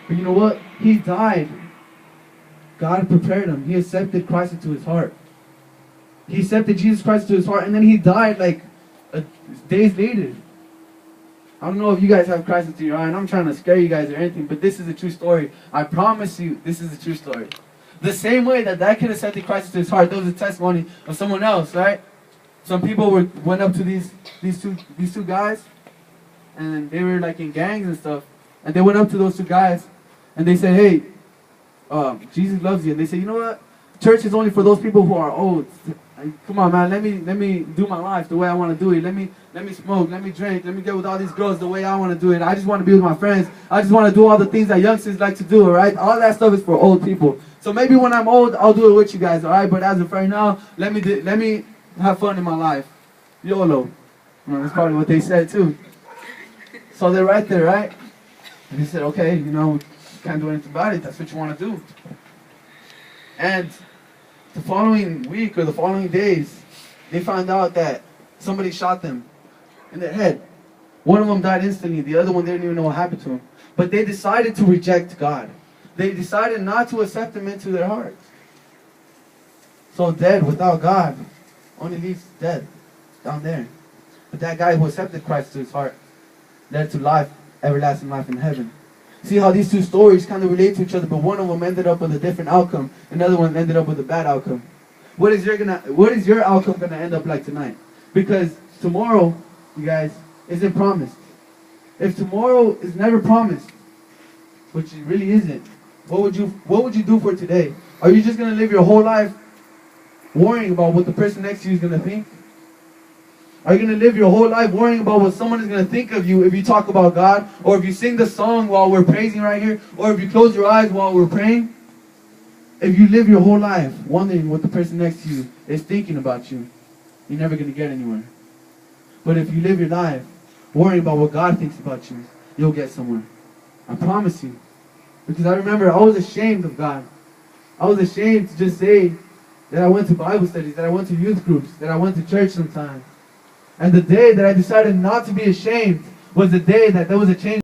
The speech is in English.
But you know what? He died. God prepared him. He accepted Christ into his heart. He accepted Jesus Christ into his heart, and then he died like days later. I don't know if you guys have Christ into your heart, and I'm trying to scare you guys or anything, but this is a true story. I promise you, this is a true story. The same way that kid accepted Christ into his heart, there was a testimony of someone else, right? Some people went up to these two guys, and they were like in gangs and stuff, and they went up to those two guys, and they said, "Hey, Jesus loves you." And they said, "You know what? Church is only for those people who are old. Come on, man. Let me do my life the way I want to do it. Let me smoke. Let me drink. Let me get with all these girls the way I want to do it. I just want to be with my friends. I just want to do all the things that youngsters like to do. All right? All that stuff is for old people. So maybe when I'm old, I'll do it with you guys. All right? But as of right now, let me have fun in my life. YOLO." Well, that's probably what they said too. So they're right there, right? And he said, "Okay, you know, can't do anything about it. That's what you want to do." And the following week or the following days, they found out that somebody shot them in their head. One of them died instantly. The other one didn't even know what happened to him. But they decided to reject God. They decided not to accept him into their hearts. So dead without God only leaves dead down there. But that guy who accepted Christ to his heart led to life, everlasting life in heaven. See how these two stories kind of relate to each other, but one of them ended up with a different outcome. Another one ended up with a bad outcome. What is your outcome gonna end up like tonight? Because tomorrow, you guys, isn't promised. If tomorrow is never promised, which it really isn't, what would you do for today? Are you just gonna live your whole life worrying about what the person next to you is gonna think? Are you going to live your whole life worrying about what someone is going to think of you if you talk about God, or if you sing the song while we're praising right here, or if you close your eyes while we're praying? If you live your whole life wondering what the person next to you is thinking about you, you're never going to get anywhere. But if you live your life worrying about what God thinks about you, you'll get somewhere. I promise you. Because I remember I was ashamed of God. I was ashamed to just say that I went to Bible studies, that I went to youth groups, that I went to church sometimes. And the day that I decided not to be ashamed was the day that there was a change.